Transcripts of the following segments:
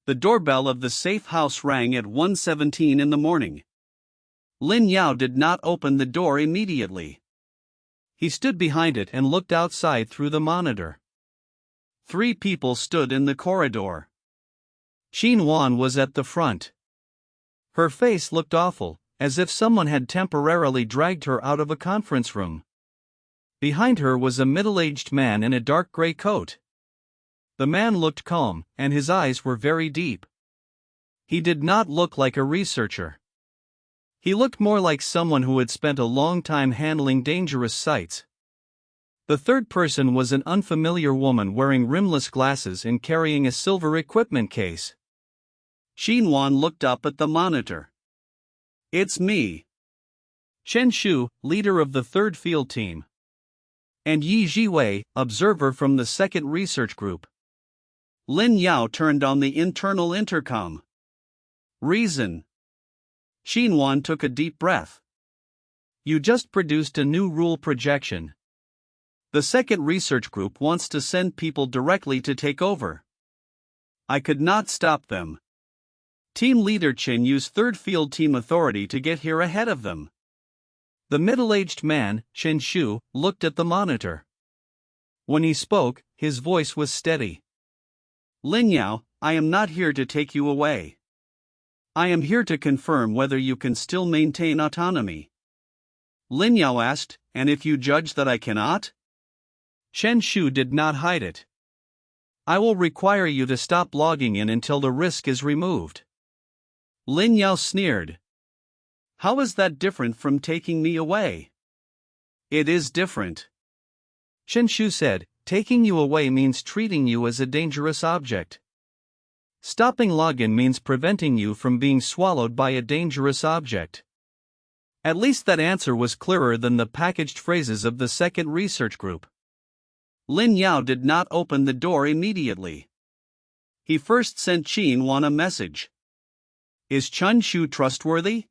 The doorbell of the safe house rang at 1:17 in the morning. Lin Yao did not open the door immediately. He stood behind it and looked outside through the monitor. 3 people stood in the corridor. Qin Wan was at the front. Her face looked awful, as if someone had temporarily dragged her out of a conference room. Behind her was a middle-aged man in a dark gray coat. The man looked calm, and his eyes were very deep. He did not look like a researcher. He looked more like someone who had spent a long time handling dangerous sites. The third person was an unfamiliar woman wearing rimless glasses and carrying a silver equipment case. Qin Wan looked up at the monitor. "It's me. Chen Shu, leader of the third field team. And Ye Zhiwei, observer from the second research group." Lin Yao turned on the internal intercom. "Reason." Qin Wan took a deep breath. "You just produced a new rule projection. The second research group wants to send people directly to take over. I could not stop them. Team leader Chen used third field team authority to get here ahead of them." The middle-aged man, Chen Shu, looked at the monitor. When he spoke, his voice was steady. "Lin Yao, I am not here to take you away. I am here to confirm whether you can still maintain autonomy." Lin Yao asked, "And if you judge that I cannot?" Chen Shu did not hide it. "I will require you to stop logging in until the risk is removed." Lin Yao sneered. "How is that different from taking me away?" "It is different," Chen Shu said. "Taking you away means treating you as a dangerous object. Stopping login means preventing you from being swallowed by a dangerous object." At least that answer was clearer than the packaged phrases of the second research group. Lin Yao did not open the door immediately. He first sent Qin Wan a message. "Is Chen Shu trustworthy?"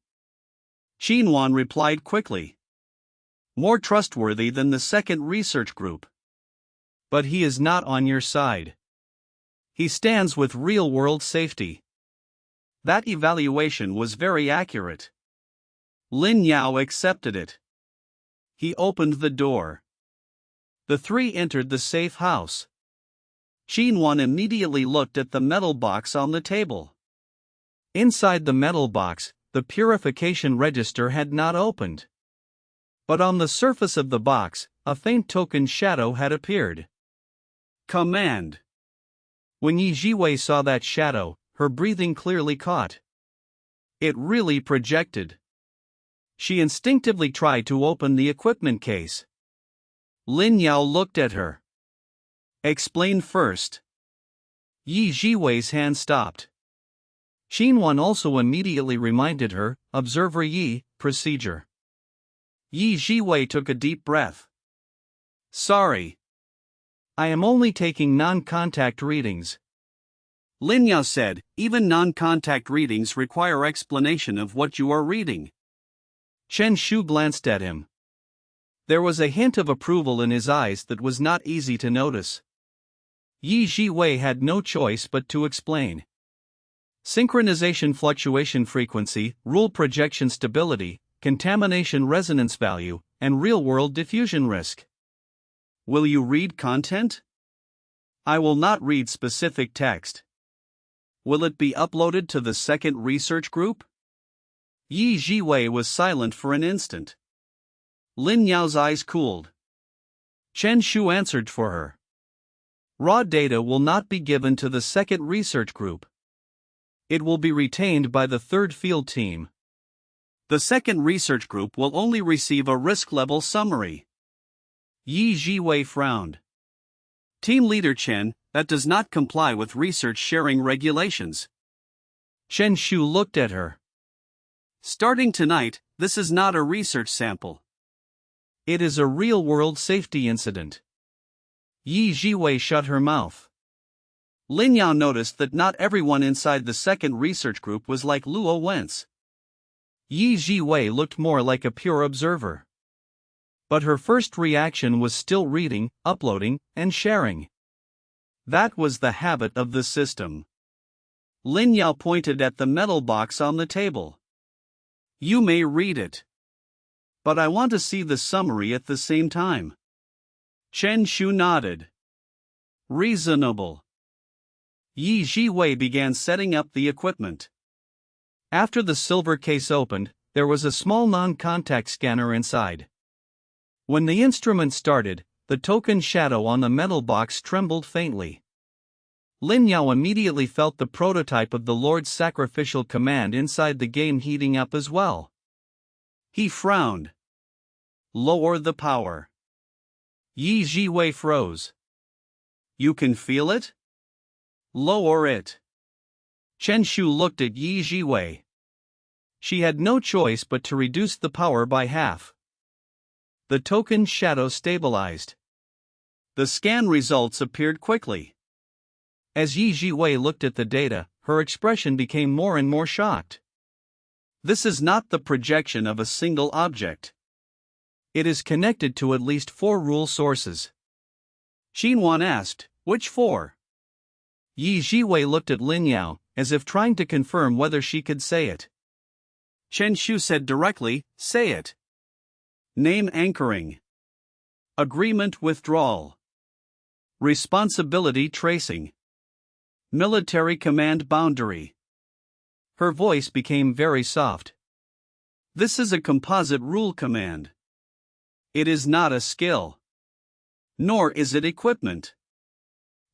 Qin Wan replied quickly. "More trustworthy than the second research group. But he is not on your side. He stands with real-world safety." That evaluation was very accurate. Lin Yao accepted it. He opened the door. The 3 entered the safe house. Qin Wan immediately looked at the metal box on the table. Inside the metal box, the purification register had not opened. But on the surface of the box, a faint token shadow had appeared. Command. When Ye Zhiwei saw that shadow, her breathing clearly caught. It really projected. She instinctively tried to open the equipment case. Lin Yao looked at her. "Explain first." Ye Zhiwei's hand stopped. Qin Wan also immediately reminded her, "Observer Yi, procedure." Ye Zhiwei took a deep breath. "Sorry. I am only taking non-contact readings." Lin Yao said, "Even non-contact readings require explanation of what you are reading." Chen Shu glanced at him. There was a hint of approval in his eyes that was not easy to notice. Ye Zhiwei had no choice but to explain. Synchronization fluctuation frequency, rule projection stability, contamination resonance value, and real-world diffusion risk. "Will you read content?" "I will not read specific text." "Will it be uploaded to the second research group?" Ye Zhiwei was silent for an instant. Lin Yao's eyes cooled. Chen Shu answered for her. "Raw data will not be given to the second research group. It will be retained by the third field team. The second research group will only receive a risk level summary." Ye Zhiwei frowned. "Team leader Chen, that does not comply with research sharing regulations." Chen Shu looked at her. "Starting tonight, this is not a research sample. It is a real-world safety incident." Ye Zhiwei shut her mouth. Lin Yao noticed that not everyone inside the second research group was like Luo Wence. Ye Zhiwei looked more like a pure observer. But her first reaction was still reading, uploading, and sharing. That was the habit of the system. Lin Yao pointed at the metal box on the table. You may read it. But I want to see the summary at the same time. Chen Shu nodded. Reasonable. Ye Zhiwei began setting up the equipment. After the silver case opened, there was a small non-contact scanner inside. When the instrument started, the token shadow on the metal box trembled faintly. Lin Yao immediately felt the prototype of the Lord's sacrificial command inside the game heating up as well. He frowned. Lower the power. Ye Zhiwei froze. You can feel it? Lower it. Chen Shu looked at Ye Zhiwei. She had no choice but to reduce the power by half. The token shadow stabilized. The scan results appeared quickly. As Ye Zhiwei looked at the data, her expression became more and more shocked. This is not the projection of a single object. It is connected to at least 4 rule sources. Qin Wan asked, which 4? Ye Zhiwei looked at Lin Yao, as if trying to confirm whether she could say it. Chen Shu said directly, say it. Name anchoring. Agreement withdrawal. Responsibility tracing. Military command boundary. Her voice became very soft. This is a composite rule command. It is not a skill. Nor is it equipment.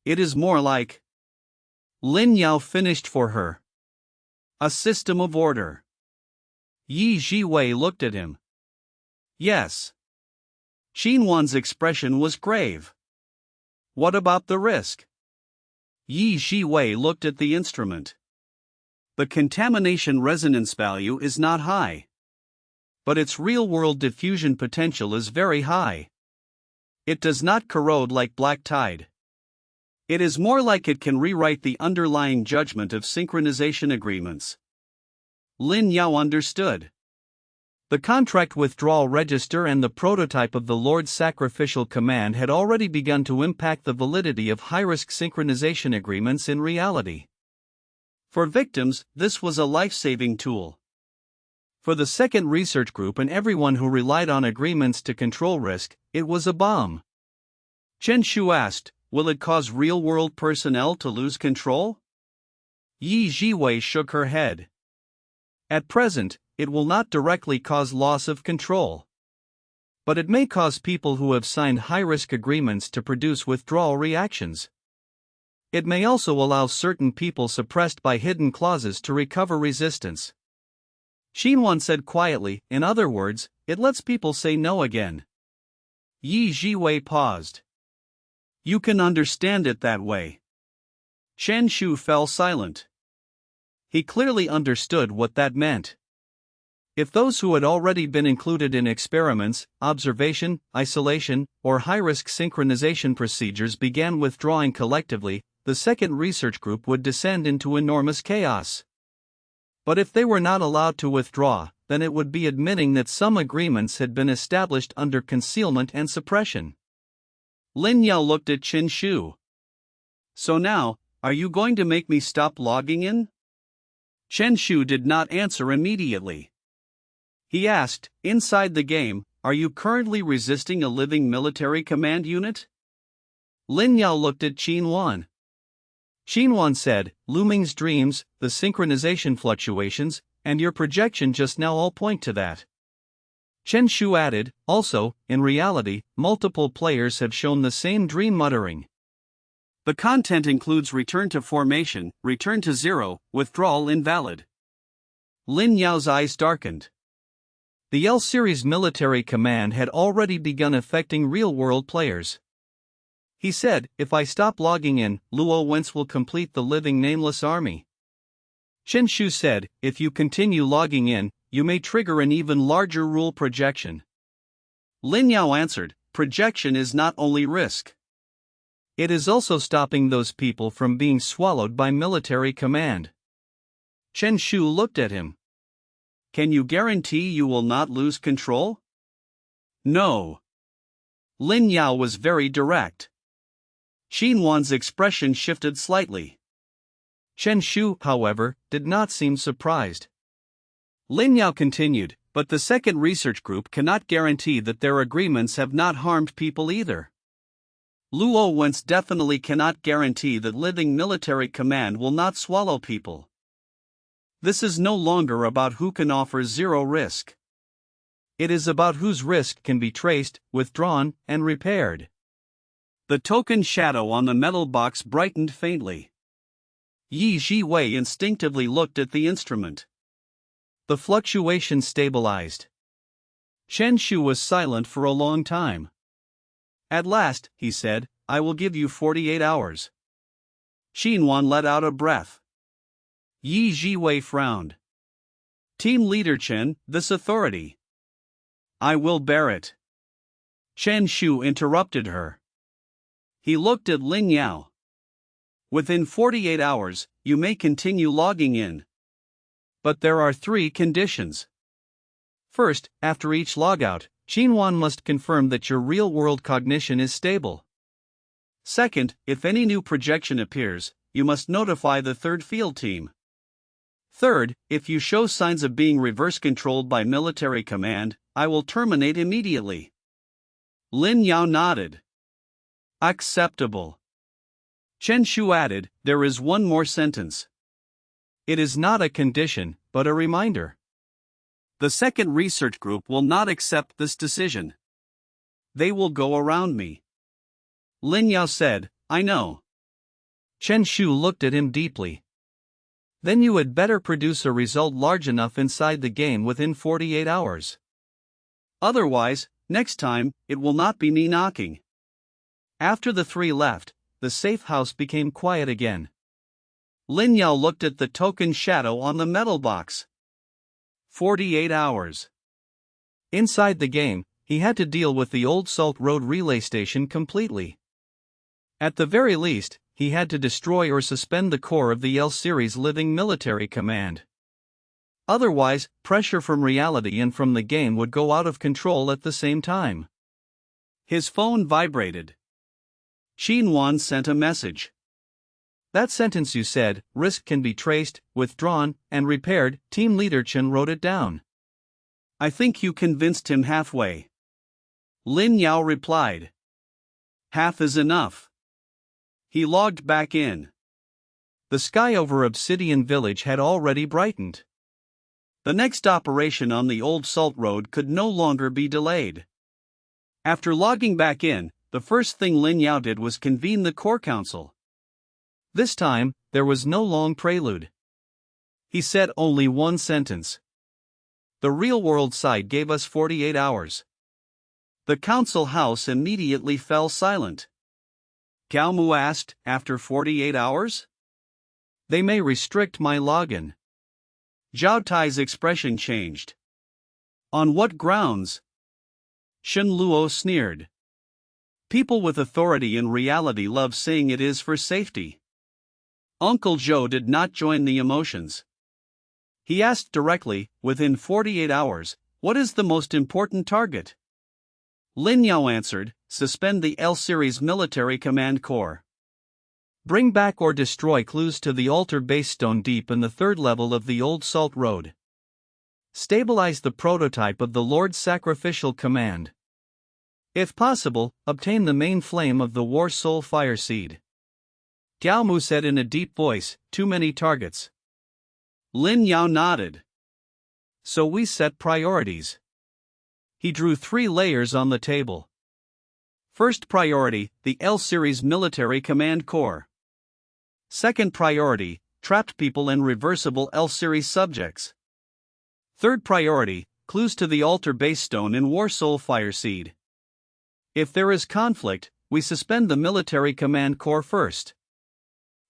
It is more like. Lin Yao finished for her. A system of order. Ye Zhiwei looked at him. Yes. Qin Wan's expression was grave. What about the risk? Ye Zhiwei looked at the instrument. The contamination resonance value is not high. But its real-world diffusion potential is very high. It does not corrode like black tide. It is more like it can rewrite the underlying judgment of synchronization agreements. Lin Yao understood. The contract withdrawal register and the prototype of the Lord's sacrificial command had already begun to impact the validity of high-risk synchronization agreements in reality. For victims, this was a life-saving tool. For the second research group and everyone who relied on agreements to control risk, it was a bomb. Chen Shu asked, will it cause real-world personnel to lose control? Ye Zhiwei shook her head. At present, it will not directly cause loss of control. But it may cause people who have signed high-risk agreements to produce withdrawal reactions. It may also allow certain people suppressed by hidden clauses to recover resistance. Qin Wan said quietly, in other words, it lets people say no again. Ye Zhiwei paused. You can understand it that way. Chen Shu fell silent. He clearly understood what that meant. If those who had already been included in experiments, observation, isolation, or high-risk synchronization procedures began withdrawing collectively, the second research group would descend into enormous chaos. But if they were not allowed to withdraw, then it would be admitting that some agreements had been established under concealment and suppression. Lin Yao looked at Chen Shu. So now, are you going to make me stop logging in? Chen Shu did not answer immediately. He asked, inside the game, are you currently resisting a living military command unit? Lin Yao looked at Qin Wan. Qin Wan said, Luming's dreams, the synchronization fluctuations, and your projection just now all point to that. Chen Shu added, also, in reality, multiple players have shown the same dream muttering. The content includes return to formation, return to zero, withdrawal invalid. Lin Yao's eyes darkened. The L-Series military command had already begun affecting real-world players. He said, if I stop logging in, Luo Wence will complete the living nameless army. Chen Shu said, if you continue logging in, you may trigger an even larger rule projection. Lin Yao answered, projection is not only risk. It is also stopping those people from being swallowed by military command. Chen Shu looked at him. Can you guarantee you will not lose control? No. Lin Yao was very direct. Qin Wan's expression shifted slightly. Chen Shu, however, did not seem surprised. Lin Yao continued, but the second research group cannot guarantee that their agreements have not harmed people either. Luo Wence definitely cannot guarantee that living military command will not swallow people. This is no longer about who can offer zero risk. It is about whose risk can be traced, withdrawn, and repaired. The token shadow on the metal box brightened faintly. Ye Zhiwei instinctively looked at the instrument. The fluctuation stabilized. Chen Shu was silent for a long time. At last, he said, I will give you 48 hours. Qin Wan let out a breath. Ye Zhiwei frowned. Team leader Chen, this authority. I will bear it. Chen Shu interrupted her. He looked at Lin Yao. Within 48 hours, you may continue logging in. But there are 3 conditions. First, after each logout, Qin Wan must confirm that your real-world cognition is stable. Second, if any new projection appears, you must notify the third field team. Third, if you show signs of being reverse-controlled by military command, I will terminate immediately. Lin Yao nodded. Acceptable. Chen Shu added, there is one more sentence. It is not a condition, but a reminder. The second research group will not accept this decision. They will go around me. Lin Yao said, I know. Chen Shu looked at him deeply. Then you had better produce a result large enough inside the game within 48 hours. Otherwise, next time, it will not be me knocking. After the 3 left, the safe house became quiet again. Lin Yao looked at the token shadow on the metal box. 48 hours. Inside the game, he had to deal with the old Salt Road relay station completely. At the very least, he had to destroy or suspend the core of the L-series living military command. Otherwise, pressure from reality and from the game would go out of control at the same time. His phone vibrated. Qin Wan sent a message. That sentence you said, risk can be traced, withdrawn, and repaired, team leader Chen wrote it down. I think you convinced him halfway. Lin Yao replied. Half is enough. He logged back in. The sky over Obsidian Village had already brightened. The next operation on the old Salt Road could no longer be delayed. After logging back in, the first thing Lin Yao did was convene the core council. This time, there was no long prelude. He said only one sentence. The real-world side gave us 48 hours. The council house immediately fell silent. Gao Mu asked, after 48 hours? They may restrict my login. Zhao Tai's expression changed. On what grounds? Shen Luo sneered. People with authority in reality love saying it is for safety. Uncle Zhou did not join the emotions. He asked directly, within 48 hours, what is the most important target? Lin Yao answered, suspend the L-series military command core. Bring back or destroy clues to the altar base stone deep in the 3rd level of the old Salt Road. Stabilize the prototype of the Lord's sacrificial command. If possible, obtain the main flame of the War Soul Fire Seed. Gao Mu said in a deep voice, too many targets. Lin Yao nodded. So we set priorities. He drew 3 layers on the table. First priority, the L-series military command core. Second priority, trapped people and reversible L-series subjects. Third priority, clues to the altar base stone in War Soul Fire Seed. If there is conflict, we suspend the military command core first.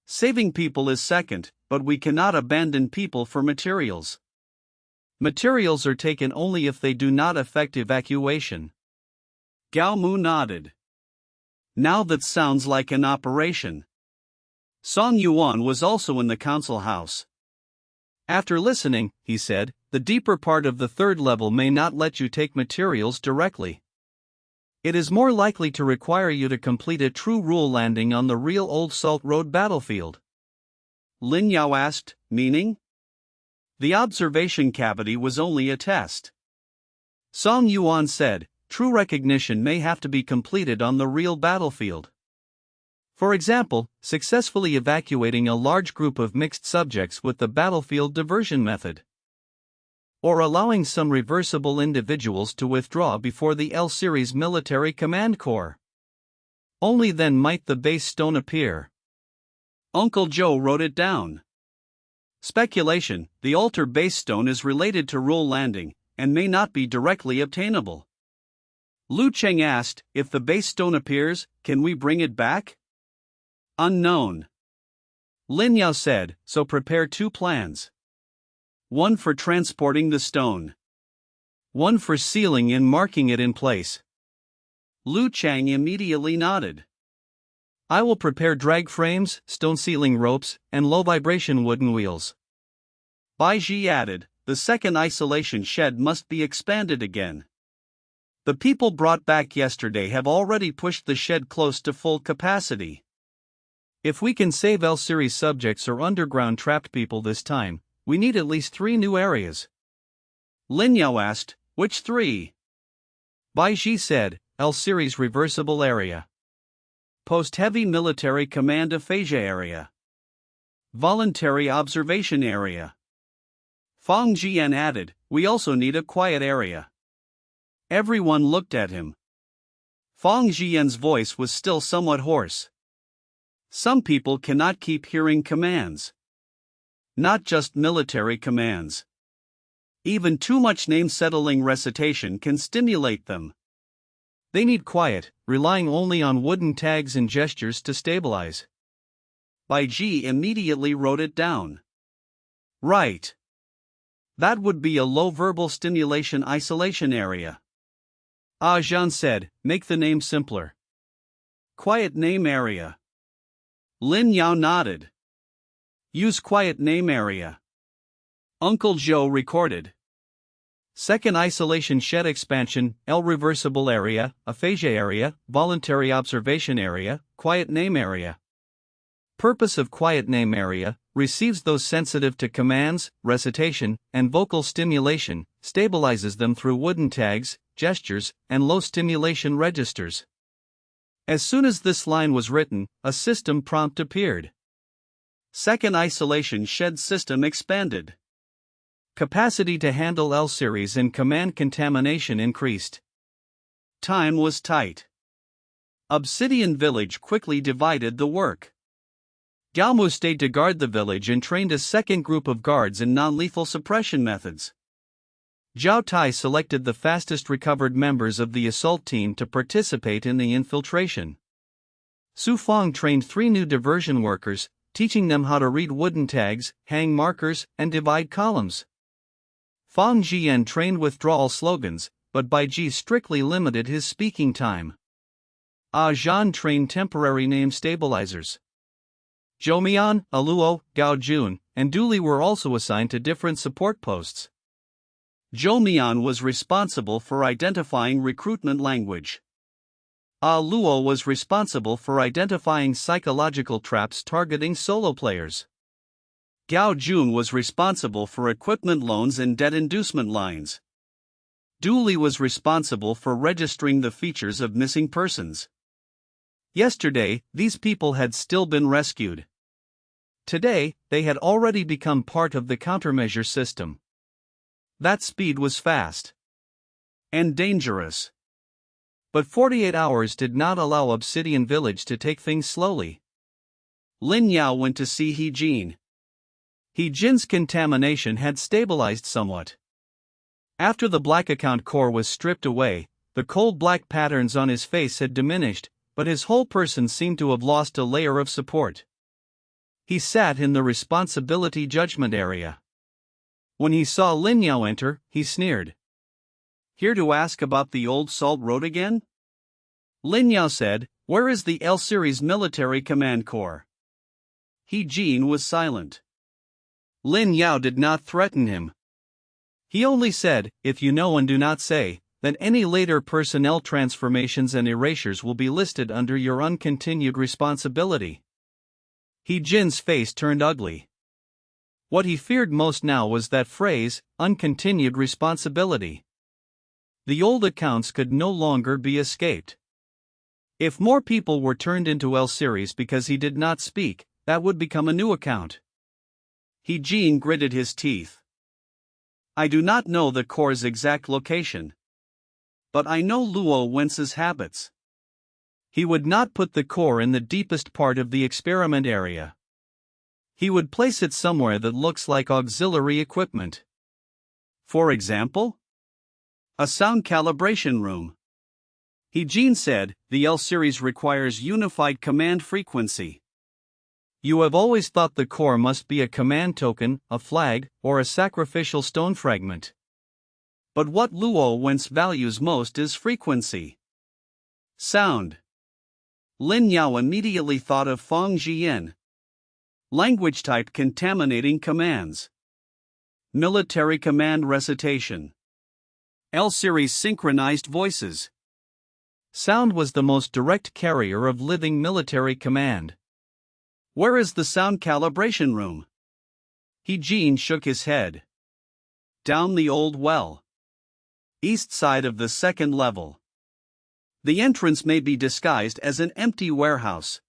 Saving people is second, but we cannot abandon people for materials. Materials are taken only if they do not affect evacuation. Gao Mu nodded. Now that sounds like an operation. Song Yuan was also in the council house. After listening, he said, the deeper part of the 3rd level may not let you take materials directly. It is more likely to require you to complete a true rule landing on the real old Salt Road battlefield. Lin Yao asked, meaning? The observation cavity was only a test. Song Yuan said, true recognition may have to be completed on the real battlefield. For example, successfully evacuating a large group of mixed subjects with the battlefield diversion method. Or allowing some reversible individuals to withdraw before the L-Series military command corps. Only then might the base stone appear. Uncle Joe wrote it down. Speculation, the altar base stone is related to rule landing, and may not be directly obtainable. Lu Cheng asked, if the base stone appears, can we bring it back? Unknown. Lin Yao said, so prepare 2 plans. One for transporting the stone. One for sealing and marking it in place. Lu Cheng immediately nodded. I will prepare drag frames, stone sealing ropes, and low vibration wooden wheels. Bai Ji added, the second isolation shed must be expanded again. The people brought back yesterday have already pushed the shed close to full capacity. If we can save L-Series subjects or underground trapped people this time, we need at least 3 new areas. Lin Yao asked, which 3? Bai Ji said, L-Series reversible area. Post-heavy military command aphasia area. Voluntary observation area. Fang Zhiyan added, we also need a quiet area. Everyone looked at him. Fang Zhiyan's voice was still somewhat hoarse. Some people cannot keep hearing commands. Not just military commands. Even too much name-settling recitation can stimulate them. They need quiet, relying only on wooden tags and gestures to stabilize. Bai Ji immediately wrote it down. Right. That would be a low verbal stimulation isolation area. Zhan said, make the name simpler. Quiet name area. Lin Yao nodded. Use quiet name area. Uncle Joe recorded. Second isolation shed expansion, L reversible area, aphasia area, voluntary observation area, quiet name area. Purpose of quiet name area, receives those sensitive to commands, recitation, and vocal stimulation, stabilizes them through wooden tags, gestures, and low stimulation registers. As soon as this line was written, a system prompt appeared. Second isolation shed system expanded. Capacity to handle L-Series and command contamination increased. Time was tight. Obsidian Village quickly divided the work. Gao Mu stayed to guard the village and trained a second group of guards in non-lethal suppression methods. Zhao Tai selected the fastest recovered members of the assault team to participate in the infiltration. Su Fang trained 3 new diversion workers, teaching them how to read wooden tags, hang markers, and divide columns. Fang Zhiyan trained withdrawal slogans, but Bai Ji strictly limited his speaking time. Zhan trained temporary name stabilizers. Zhou Mian, Luo, Gao Jun, and Du Li were also assigned to different support posts. Zhou Mian was responsible for identifying recruitment language. Luo was responsible for identifying psychological traps targeting solo players. Gao Jun was responsible for equipment loans and debt inducement lines. Du Li was responsible for registering the features of missing persons. Yesterday, these people had still been rescued. Today, they had already become part of the countermeasure system. That speed was fast. And dangerous. But 48 hours did not allow Obsidian Village to take things slowly. Lin Yao went to see He Jin. He Jin's contamination had stabilized somewhat. After the black account core was stripped away, the cold black patterns on his face had diminished, but his whole person seemed to have lost a layer of support. He sat in the responsibility judgment area. When he saw Lin Yao enter, he sneered. Here to ask about the old Salt Road again? Lin Yao said, where is the L-Series military command corps? He Jin was silent. Lin Yao did not threaten him. He only said, if you know and do not say, then any later personnel transformations and erasures will be listed under your uncontinued responsibility. He Jin's face turned ugly. What he feared most now was that phrase, uncontinued responsibility. The old accounts could no longer be escaped. If more people were turned into L series because he did not speak, that would become a new account. Ye Zhiwei gritted his teeth. I do not know the core's exact location. But I know Luo Wence's habits. He would not put the core in the deepest part of the experiment area. He would place it somewhere that looks like auxiliary equipment. For example, a sound calibration room. Ye Zhiwei said, the L series requires unified command frequency. You have always thought the core must be a command token, a flag, or a sacrificial stone fragment. But what Luo Wence values most is frequency. Sound. Lin Yao immediately thought of Fang Zhiyan. Language type contaminating commands. Military command recitation. L series synchronized voices. Sound was the most direct carrier of living military command. Where is the sound calibration room? Ye Zhiwei shook his head. Down the old well. East side of the second level. The entrance may be disguised as an empty warehouse.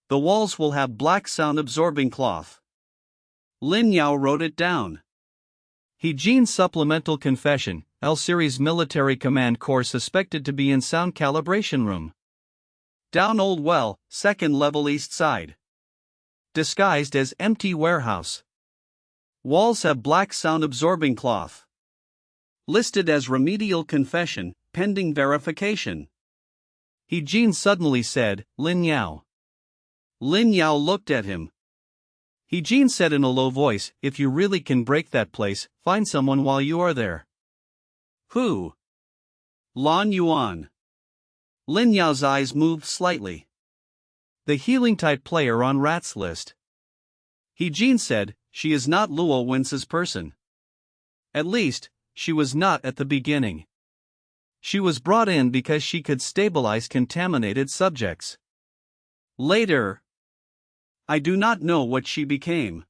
The walls will have black sound-absorbing cloth. Lin Yao wrote it down. Ye Zhiwei's supplemental confession, L series military command core suspected to be in sound calibration room. Down old well, second level east side. Disguised as empty warehouse. Walls have black sound-absorbing cloth. Listed as remedial confession, pending verification. Ye Zhiwei suddenly said, Lin Yao. Lin Yao looked at him. Ye Zhiwei said in a low voice, if you really can break that place, find someone while you are there. Who? Lan Yuan. Lin Yao's eyes moved slightly. The healing-type player on Rat's list. Ye Zhiwei said, she is not Luo Wence's person. At least, she was not at the beginning. She was brought in because she could stabilize contaminated subjects. Later, I do not know what she became.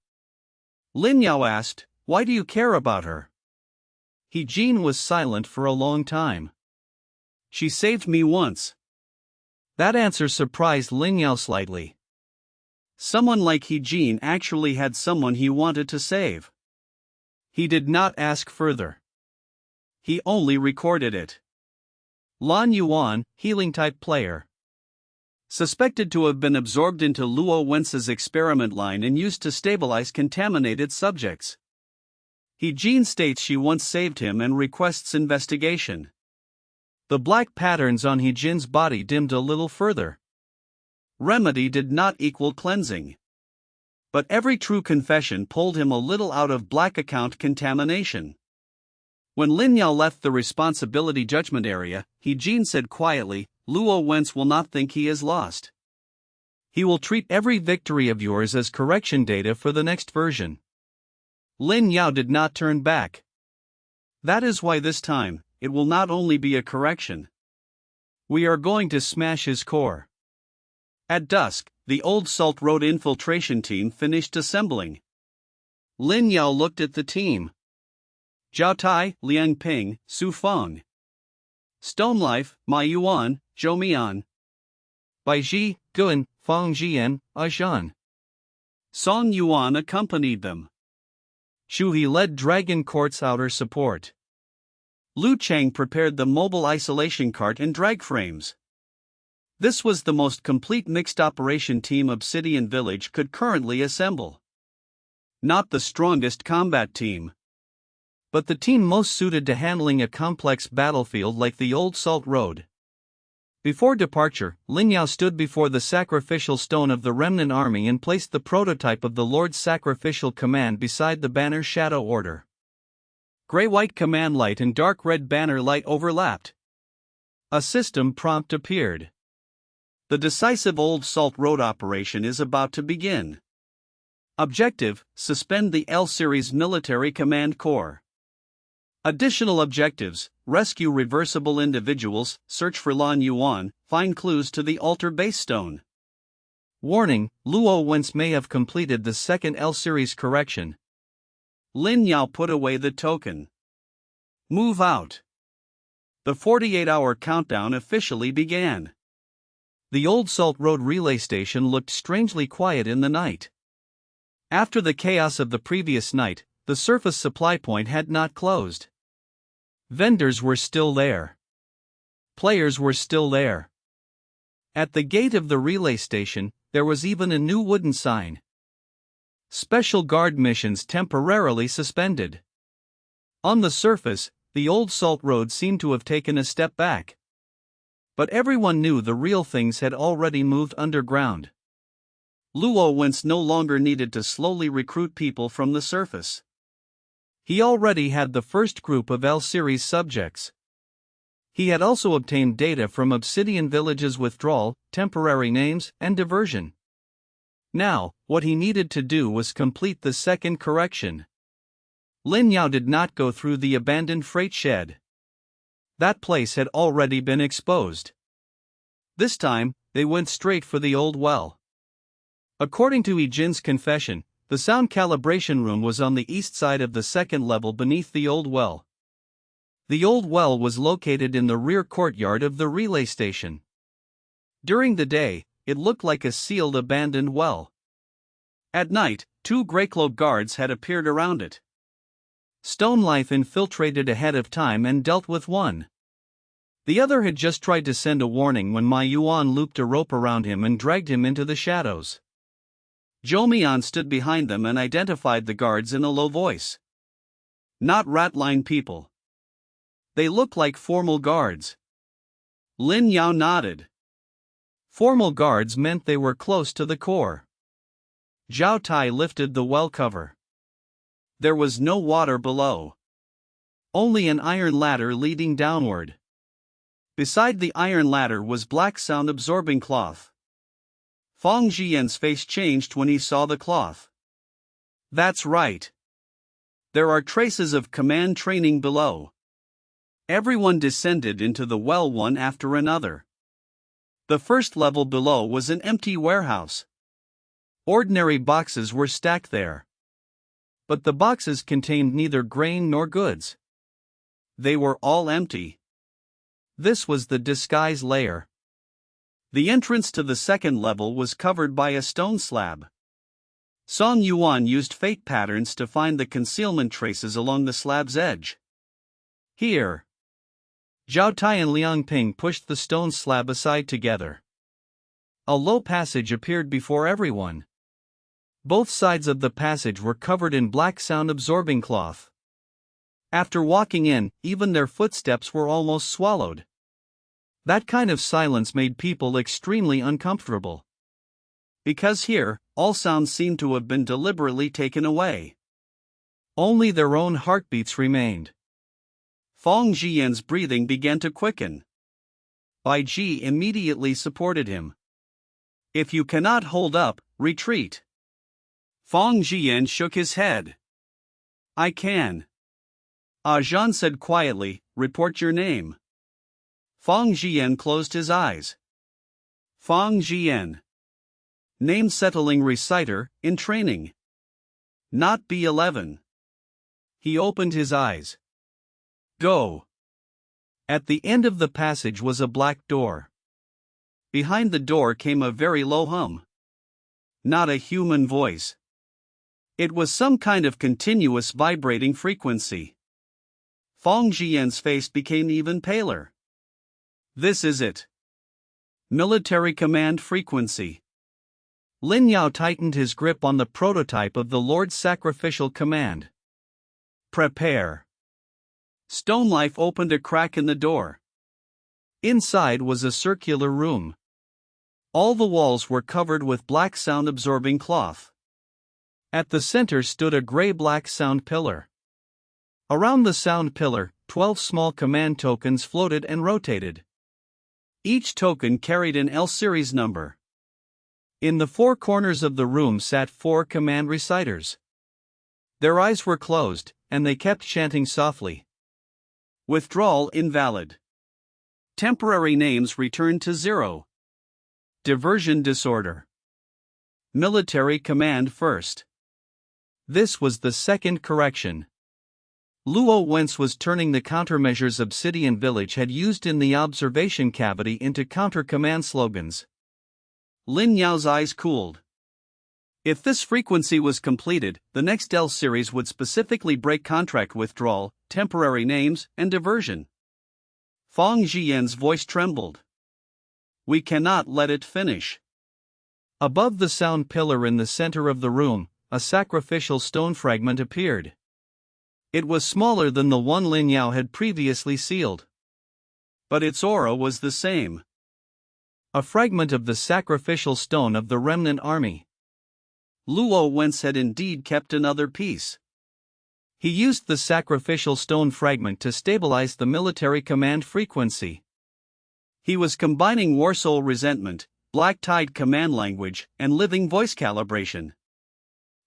Lin Yao asked, why do you care about her? Ye Zhiwei was silent for a long time. She saved me once. That answer surprised Lin Yao slightly. Someone like Ye Zhiwei actually had someone he wanted to save. He did not ask further. He only recorded it. Lan Yuan, healing-type player. Suspected to have been absorbed into Luo Wence's experiment line and used to stabilize contaminated subjects. Ye Zhiwei states she once saved him and requests investigation. The black patterns on Ye Zhiwei's body dimmed a little further. Remedy did not equal cleansing. But every true confession pulled him a little out of black account contamination. When Lin Yao left the responsibility judgment area, Ye Zhiwei said quietly, Luo Wence will not think he is lost. He will treat every victory of yours as correction data for the next version. Lin Yao did not turn back. That is why this time, it will not only be a correction. We are going to smash his core. At dusk, the old Salt Road infiltration team finished assembling. Lin Yao looked at the team. Zhao Tai, Liang Ping, Su Feng. Stone Life, Ma Yuan, Zhou Mian. Bai Ji, Guan, Fang Zhiyan, Zhan. Song Yuan accompanied them. Shu He led Dragon Court's outer support. Lu Cheng prepared the mobile isolation cart and drag frames. This was the most complete mixed operation team Obsidian Village could currently assemble. Not the strongest combat team, but the team most suited to handling a complex battlefield like the old Salt Road. Before departure, Lin Yao stood before the sacrificial stone of the remnant army and placed the prototype of the Lord's sacrificial command beside the banner shadow order. Gray-white command light and dark red banner light overlapped. A system prompt appeared. The decisive old Salt Road operation is about to begin. Objective: suspend the L-Series military command core. Additional objectives: rescue reversible individuals, search for Lan Yuan, find clues to the altar base stone. Warning: Luo Wence may have completed the second L-Series correction, Lin Yao put away the token. Move out. The 48-hour countdown officially began. The old Salt Road relay station looked strangely quiet in the night. After the chaos of the previous night, the surface supply point had not closed. Vendors were still there. Players were still there. At the gate of the relay station, there was even a new wooden sign. Special guard missions temporarily suspended. On the surface, the old Salt Road seemed to have taken a step back. But everyone knew the real things had already moved underground. Luo Wence no longer needed to slowly recruit people from the surface. He already had the first group of L-series subjects. He had also obtained data from Obsidian Village's withdrawal, temporary names, and diversion. Now, what he needed to do was complete the second correction. Lin Yao did not go through the abandoned freight shed. That place had already been exposed. This time, they went straight for the old well. According to Ye Jin's confession, the sound calibration room was on the east side of the second level beneath the old well. The old well was located in the rear courtyard of the relay station. During the day, it looked like a sealed abandoned well. At night, 2 greycloak guards had appeared around it. Stone Life infiltrated ahead of time and dealt with one. The other had just tried to send a warning when Ma Yuan looped a rope around him and dragged him into the shadows. Zhou Mian stood behind them and identified the guards in a low voice. Not ratline people. They look like formal guards. Lin Yao nodded. Formal guards meant they were close to the core. Zhao Tai lifted the well cover. There was no water below. Only an iron ladder leading downward. Beside the iron ladder was black sound-absorbing cloth. Fang Zhiyan's face changed when he saw the cloth. That's right. There are traces of command training below. Everyone descended into the well one after another. The first level below was an empty warehouse. Ordinary boxes were stacked there. But the boxes contained neither grain nor goods. They were all empty. This was the disguise layer. The entrance to the second level was covered by a stone slab. Song Yuan used fate patterns to find the concealment traces along the slab's edge. Here. Zhao Tai and Liang Ping pushed the stone slab aside together. A low passage appeared before everyone. Both sides of the passage were covered in black sound-absorbing cloth. After walking in, even their footsteps were almost swallowed. That kind of silence made people extremely uncomfortable. Because here, all sounds seemed to have been deliberately taken away. Only their own heartbeats remained. Fang Zhiyan's breathing began to quicken. Bai Ji immediately supported him. If you cannot hold up, retreat. Fang Zhiyan shook his head. I can. Zhan said quietly, report your name. Fang Zhiyan closed his eyes. Fang Zhiyan. Name settling reciter, in training. Not B11. He opened his eyes. Go. At the end of the passage was a black door. Behind the door came a very low hum. Not a human voice. It was some kind of continuous vibrating frequency. Fang Zhiyan's face became even paler. This is it. Military command frequency. Lin Yao tightened his grip on the prototype of the Lord's sacrificial command. Prepare. Stone Life opened a crack in the door. Inside was a circular room. All the walls were covered with black sound-absorbing cloth. At the center stood a gray-black sound pillar. Around the sound pillar, 12 small command tokens floated and rotated. Each token carried an L-series number. In the 4 corners of the room sat 4 command reciters. Their eyes were closed, and they kept chanting softly. Withdrawal invalid. Temporary names returned to 0. Diversion disorder. Military command first. This was the second correction. Luo Wence was turning the countermeasures Obsidian Village had used in the observation cavity into counter-command slogans. Lin Yao's eyes cooled. If this frequency was completed, the next L series would specifically break contract withdrawal, temporary names, and diversion. Fang Zhiyan's voice trembled. We cannot let it finish. Above the sound pillar in the center of the room, a sacrificial stone fragment appeared. It was smaller than the one Lin Yao had previously sealed. But its aura was the same. A fragment of the sacrificial stone of the remnant army. Luo Wence had indeed kept another piece. He used the sacrificial stone fragment to stabilize the military command frequency. He was combining Warsoul resentment, Black Tide command language, and living voice calibration.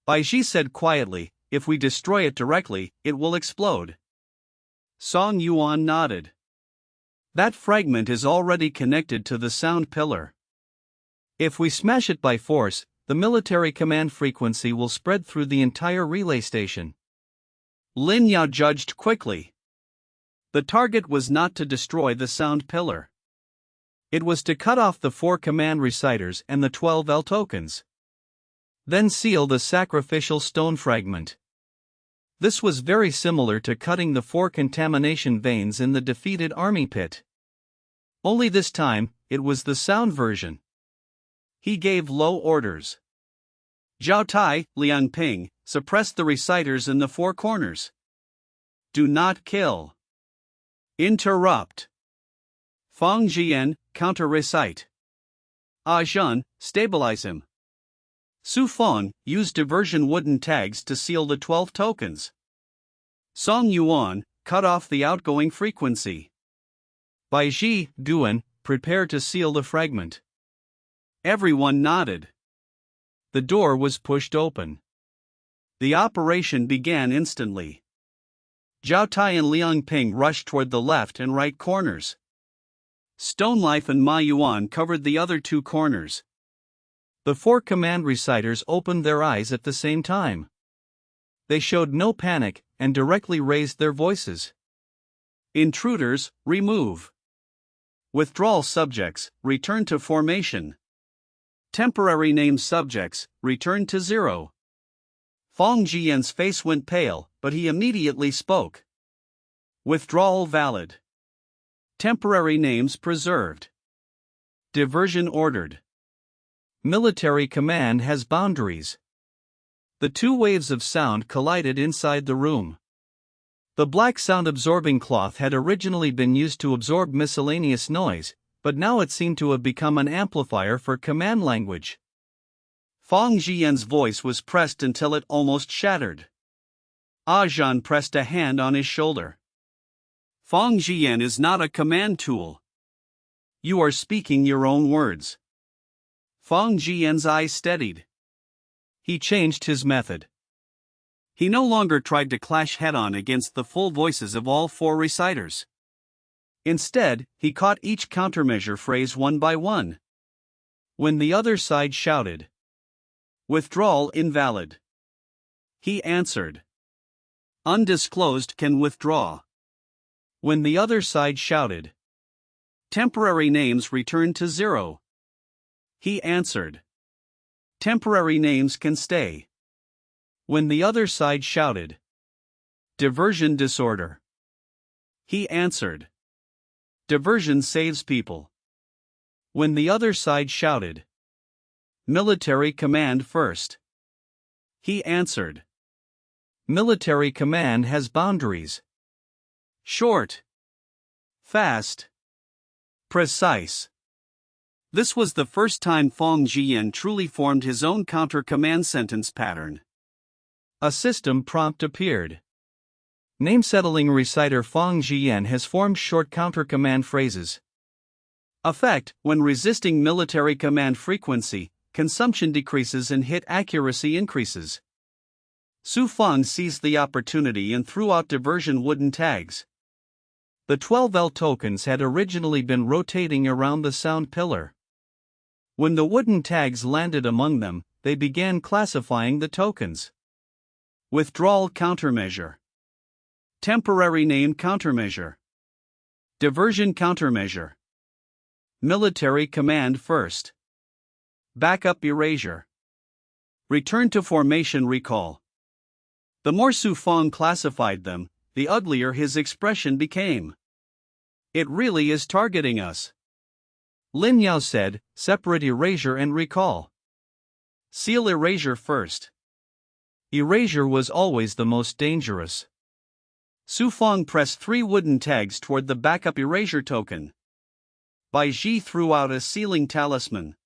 Bai Ji said quietly, if we destroy it directly, it will explode. Song Yuan nodded. That fragment is already connected to the sound pillar. If we smash it by force, the military command frequency will spread through the entire relay station. Lin Yao judged quickly. The target was not to destroy the sound pillar. It was to cut off the 4 command reciters and the 12 L tokens. Then seal the sacrificial stone fragment. This was very similar to cutting the 4 contamination veins in the defeated army pit. Only this time, it was the sound version. He gave low orders. Zhao Tai, Liang Ping, suppress the reciters in the 4 corners. Do not kill. Interrupt. Fang Zhiyan, counter-recite. Zhan, stabilize him. Su Feng, use diversion wooden tags to seal the 12 tokens. Song Yuan, cut off the outgoing frequency. Bai Ji, Duan, prepare to seal the fragment. Everyone nodded. The door was pushed open. The operation began instantly. Zhao Tai and Liang Ping rushed toward the left and right corners. Stone Life and Ma Yuan covered the other 2 corners. The 4 command reciters opened their eyes at the same time. They showed no panic and directly raised their voices. Intruders, remove. Withdrawal subjects, return to formation. Temporary name subjects, return to 0. Fang Zhiyan's face went pale, but he immediately spoke. Withdrawal valid. Temporary names preserved. Diversion ordered. Military command has boundaries. The 2 waves of sound collided inside the room. The black sound-absorbing cloth had originally been used to absorb miscellaneous noise, but now it seemed to have become an amplifier for command language. Fang Zhiyan's voice was pressed until it almost shattered. Zhan pressed a hand on his shoulder. Fang Zhiyan is not a command tool. You are speaking your own words. Fang Zhiyan's eyes steadied. He changed his method. He no longer tried to clash head-on against the full voices of all 4 reciters. Instead, he caught each countermeasure phrase one by one. When the other side shouted, "Withdrawal invalid," he answered, "Undisclosed can withdraw." When the other side shouted, "Temporary names return to 0," he answered, "Temporary names can stay." When the other side shouted, "Diversion disorder," he answered, "Diversion saves people." When the other side shouted, "Military command first," he answered, "Military command has boundaries. Short, fast, precise." This was the first time Fang Zhiyan truly formed his own counter-command sentence pattern. A system prompt appeared. Name-settling reciter Fang Zhiyan has formed short counter-command phrases. Effect: when resisting military command frequency, consumption decreases and hit accuracy increases. Su Feng seized the opportunity and threw out diversion wooden tags. The 12 L tokens had originally been rotating around the sound pillar. When the wooden tags landed among them, they began classifying the tokens. Withdrawal countermeasure. Temporary name countermeasure. Diversion countermeasure. Military command first. Backup erasure. Return to formation recall. The more Su Fang classified them, the uglier his expression became. It really is targeting us. Lin Yao said, separate erasure and recall. Seal erasure first. Erasure was always the most dangerous. Su Fang pressed 3 wooden tags toward the backup erasure token. Bai Ji threw out a sealing talisman.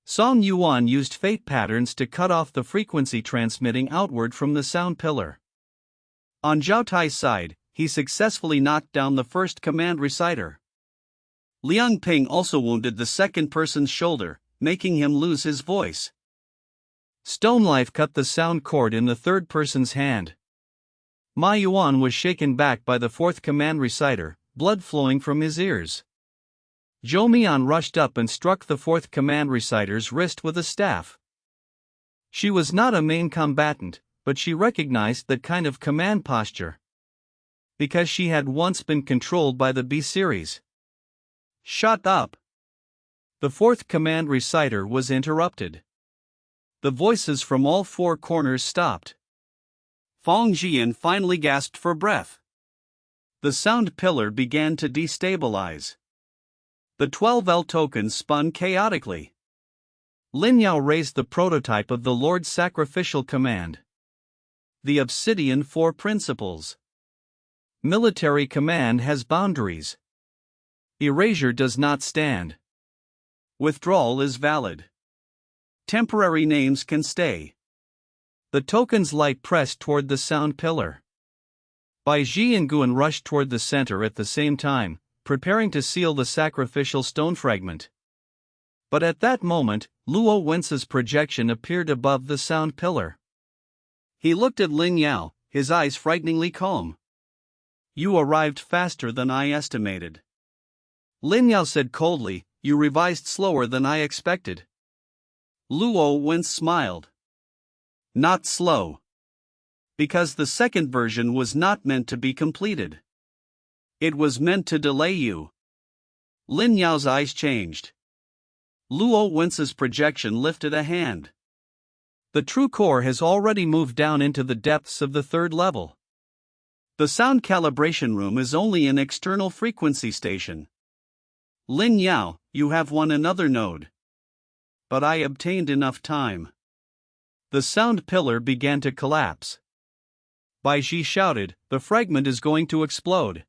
Song Yuan used fate patterns to cut off the frequency transmitting outward from the sound pillar. On Zhao Tai's side, he successfully knocked down the first command reciter. Liang Ping also wounded the second person's shoulder, making him lose his voice. Stone Life cut the sound cord in the third person's hand. Ma Yuan was shaken back by the fourth command reciter, blood flowing from his ears. Zhou Mian rushed up and struck the fourth command reciter's wrist with a staff. She was not a main combatant, but she recognized that kind of command posture, because she had once been controlled by the B-series. Shut up! The fourth command reciter was interrupted. The voices from all 4 corners stopped. Fang Zhiyan finally gasped for breath. The sound pillar began to destabilize. The 12L tokens spun chaotically. Lin Yao raised the prototype of the Lord's sacrificial command. The Obsidian Four Principles. Military command has boundaries. Erasure does not stand. Withdrawal is valid. Temporary names can stay. The token's light pressed toward the sound pillar. Bai Ji and Guan rushed toward the center at the same time, preparing to seal the sacrificial stone fragment. But at that moment, Luo Wence's projection appeared above the sound pillar. He looked at Lin Yao, his eyes frighteningly calm. You arrived faster than I estimated. Lin Yao said coldly, you revised slower than I expected. Luo Wence smiled. Not slow. Because the second version was not meant to be completed. It was meant to delay you. Lin Yao's eyes changed. Luo Wence's projection lifted a hand. The true core has already moved down into the depths of the 3rd level. The sound calibration room is only an external frequency station. Lin Yao, you have won another node. But I obtained enough time. The sound pillar began to collapse. Bai Ji shouted, the fragment is going to explode.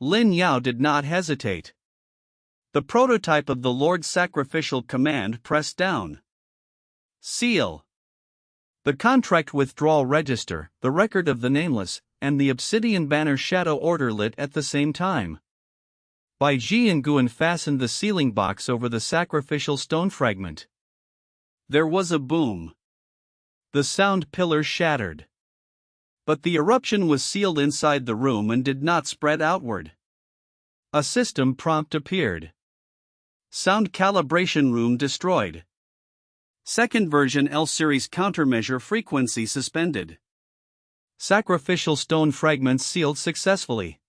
Lin Yao did not hesitate. The prototype of the Lord's sacrificial command pressed down. Seal. The contract withdrawal register, the record of the nameless, and the obsidian banner shadow order lit at the same time. Bai Ji and Guan fastened the sealing box over the sacrificial stone fragment. There was a boom. The sound pillar shattered. But the eruption was sealed inside the room and did not spread outward. A system prompt appeared. Sound calibration room destroyed. Second version L-series countermeasure frequency suspended. Sacrificial stone fragments sealed successfully.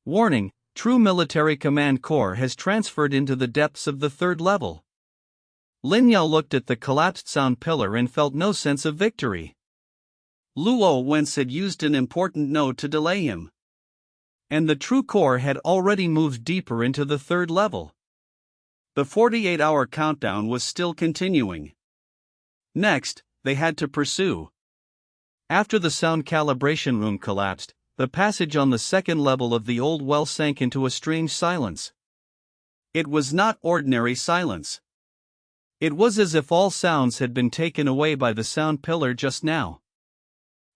Warning, true military command core has transferred into the depths of the 3rd level. Lin Yao looked at the collapsed sound pillar and felt no sense of victory. Luo Wence had used an important node to delay him. And the true core had already moved deeper into the 3rd level. The 48-hour countdown was still continuing. Next, they had to pursue. After the sound calibration room collapsed, the passage on the 2nd level of the old well sank into a strange silence. It was not ordinary silence. It was as if all sounds had been taken away by the sound pillar just now.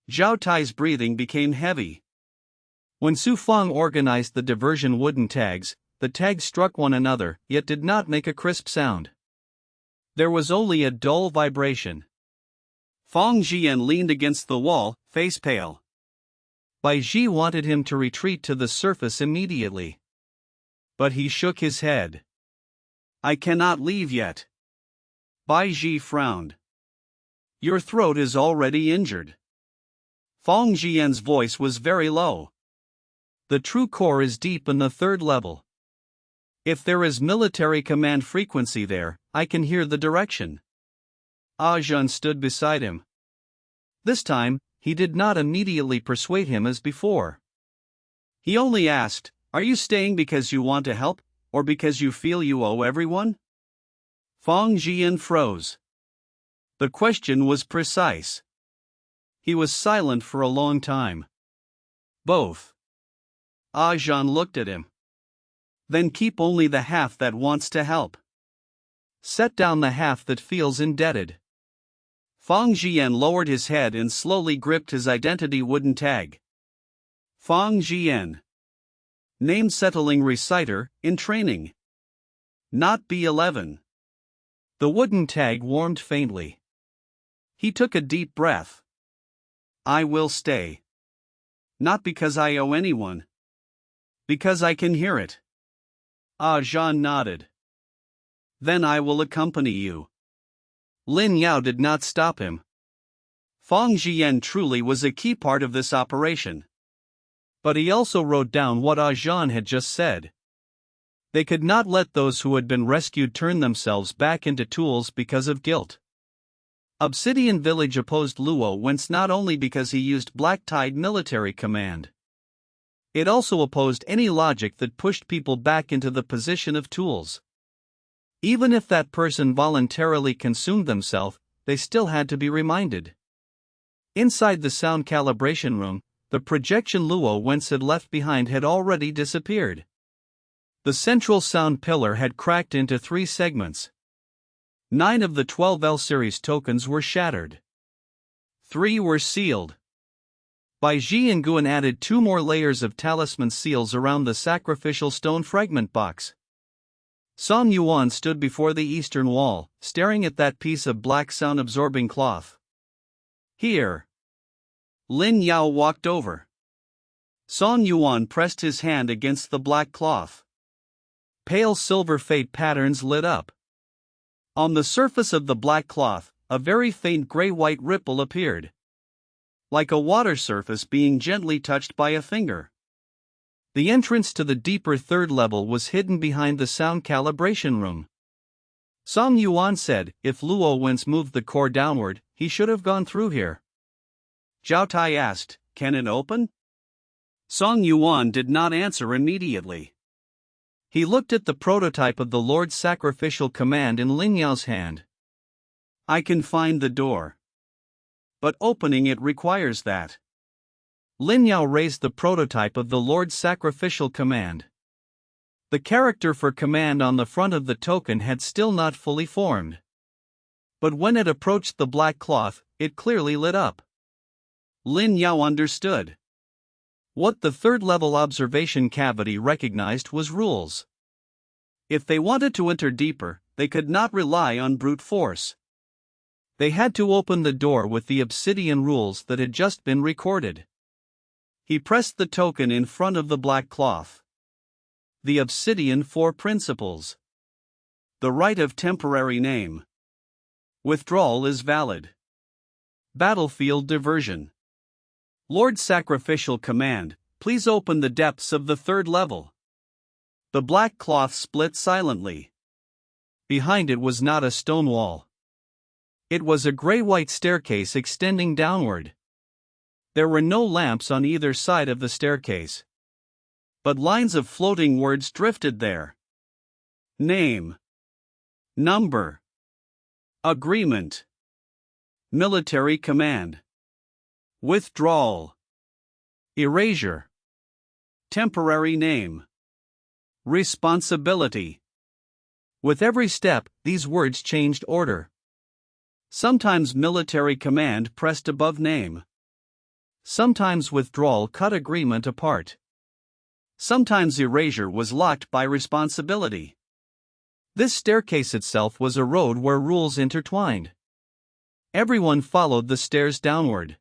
Zhao Tai's breathing became heavy. When Su Fang organized the diversion wooden tags, the tags struck one another, yet did not make a crisp sound. There was only a dull vibration. Fang Zhiyan leaned against the wall, face pale. Bai Ji wanted him to retreat to the surface immediately. But he shook his head. I cannot leave yet. Bai Ji frowned. Your throat is already injured. Fang Zhiyan's voice was very low. The true core is deep in the third level. If there is military command frequency there, I can hear the direction. Zhiyan stood beside him. This time, he did not immediately persuade him as before. He only asked, "Are you staying because you want to help, or because you feel you owe everyone?" Fang Zhiyan froze. The question was precise. He was silent for a long time. Both. Zhiyan looked at him. Then keep only the half that wants to help. Set down the half that feels indebted. Fang Zhiyan lowered his head and slowly gripped his identity wooden tag. Fang Zhiyan. Name settling reciter, in training. Not B11. The wooden tag warmed faintly. He took a deep breath. I will stay. Not because I owe anyone. Because I can hear it. Zhiyan nodded. Then I will accompany you. Lin Yao did not stop him. Fang Zhiyan truly was a key part of this operation. But he also wrote down what Zhiyan had just said. They could not let those who had been rescued turn themselves back into tools because of guilt. Obsidian Village opposed Luo Wence not only because he used black-tied military command. It also opposed any logic that pushed people back into the position of tools. Even if that person voluntarily consumed themselves, they still had to be reminded. Inside the sound calibration room, the projection Luo Wence had left behind had already disappeared. The central sound pillar had cracked into 3 segments. 9 of the 12 L-series tokens were shattered. 3 were sealed. Bai Zhi and Guan added 2 more layers of talisman seals around the sacrificial stone fragment box. Song Yuan stood before the eastern wall, staring at that piece of black sound-absorbing cloth. Here. Lin Yao walked over. Song Yuan pressed his hand against the black cloth. Pale silver fade patterns lit up. On the surface of the black cloth, a very faint gray-white ripple appeared. Like a water surface being gently touched by a finger. The entrance to the deeper third level was hidden behind the sound calibration room. Song Yuan said, if Luo Wence moved the core downward, he should have gone through here. Zhao Tai asked, can it open? Song Yuan did not answer immediately. He looked at the prototype of the Lord's sacrificial command in Lin Yao's hand. I can find the door. But opening it requires that. Lin Yao raised the prototype of the Lord's sacrificial command. The character for command on the front of the token had still not fully formed. But when it approached the black cloth, it clearly lit up. Lin Yao understood. What the third-level observation cavity recognized was rules. If they wanted to enter deeper, they could not rely on brute force. They had to open the door with the obsidian rules that had just been recorded. He pressed the token in front of the black cloth. The Obsidian Four Principles. The right of temporary name. Withdrawal is valid. Battlefield diversion. Lord Sacrificial Command, please open the depths of the third level. The black cloth split silently. Behind it was not a stone wall. It was a gray-white staircase extending downward. There were no lamps on either side of the staircase. But lines of floating words drifted there. Name. Number. Agreement. Military command. Withdrawal. Erasure. Temporary name. Responsibility. With every step, these words changed order. Sometimes military command pressed above name. Sometimes withdrawal cut agreement apart. Sometimes erasure was locked by responsibility. This staircase itself was a road where rules intertwined. Everyone followed the stairs downward.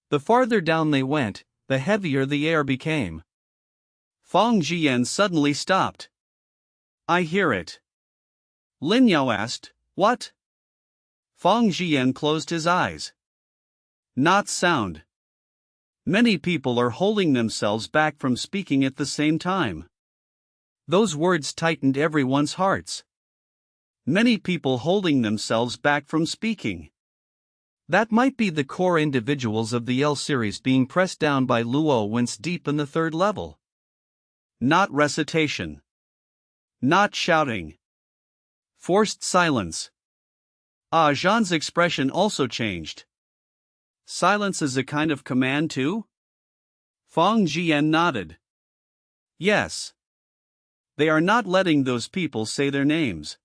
The farther down they went, the heavier the air became. Fang Zhiyan suddenly stopped. I hear it. Lin Yao asked, what? Fang Zhiyan closed his eyes. Not sound. Many people are holding themselves back from speaking at the same time. Those words tightened everyone's hearts. Many people holding themselves back from speaking. That might be the core individuals of the L series being pressed down by Luo Wence deep in the third level. Not recitation. Not shouting. Forced silence. Zhan's expression also changed. Silence is a kind of command too? Fang Zhiyan nodded. Yes. They are not letting those people say their names.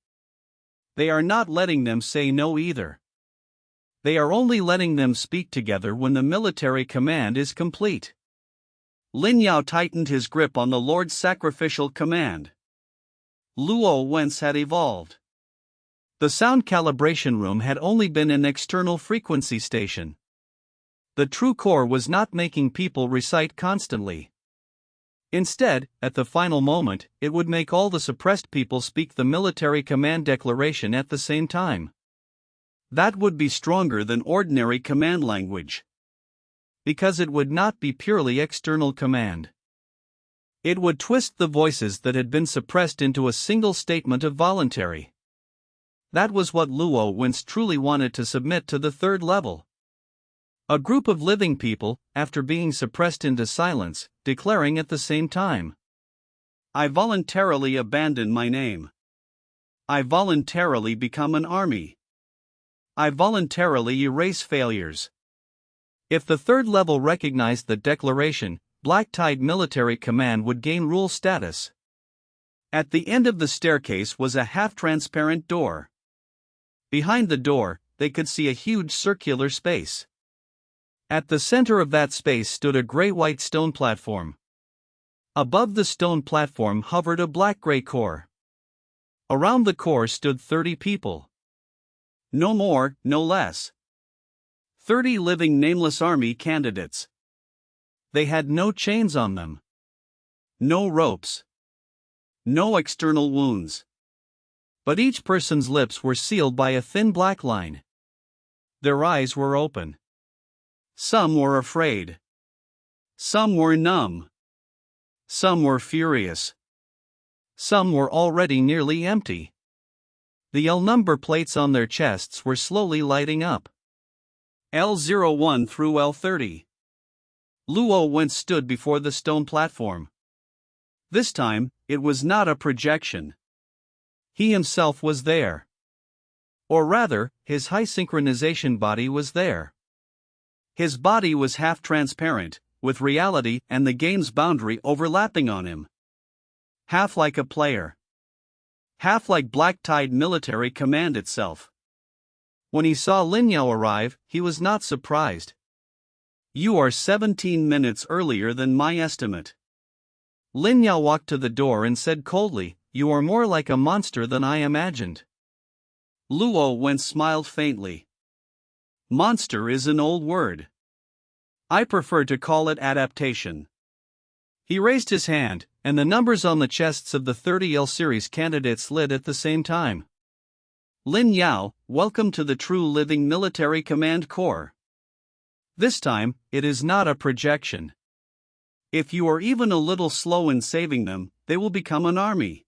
They are not letting them say no either. They are only letting them speak together when the military command is complete. Lin Yao tightened his grip on the Lord's sacrificial command. Luo Wence had evolved. The sound calibration room had only been an external frequency station. The true core was not making people recite constantly. Instead, at the final moment, it would make all the suppressed people speak the military command declaration at the same time. That would be stronger than ordinary command language. Because it would not be purely external command. It would twist the voices that had been suppressed into a single statement of voluntary. That was what Luo Wence truly wanted to submit to the third level. A group of living people, after being suppressed into silence, declaring at the same time. I voluntarily abandon my name. I voluntarily become an army. I voluntarily erase failures. If the third level recognized the declaration, Black Tide Military Command would gain rule status. At the end of the staircase was a half-transparent door. Behind the door, they could see a huge circular space. At the center of that space stood a gray-white stone platform. Above the stone platform hovered a black-gray core. Around the core stood 30 people. No more, no less. 30 living nameless army candidates. They had no chains on them. No ropes. No external wounds. But each person's lips were sealed by a thin black line. Their eyes were open. Some were afraid. Some were numb. Some were furious. Some were already nearly empty. The L number plates on their chests were slowly lighting up. L01 through L30. Luo Wence stood before the stone platform. This time, it was not a projection. He himself was there. Or rather, his high synchronization body was there. His body was half-transparent, with reality and the game's boundary overlapping on him. Half like a player. Half like Black Tide Military Command itself. When he saw Lin Yao arrive, he was not surprised. You are 17 minutes earlier than my estimate. Lin Yao walked to the door and said coldly, You are more like a monster than I imagined. Luo Wence smiled faintly. Monster is an old word. I prefer to call it adaptation. He raised his hand, and the numbers on the chests of the 30 L series candidates lit at the same time. Lin Yao, welcome to the true living military command corps. This time, it is not a projection. If you are even a little slow in saving them, they will become an army.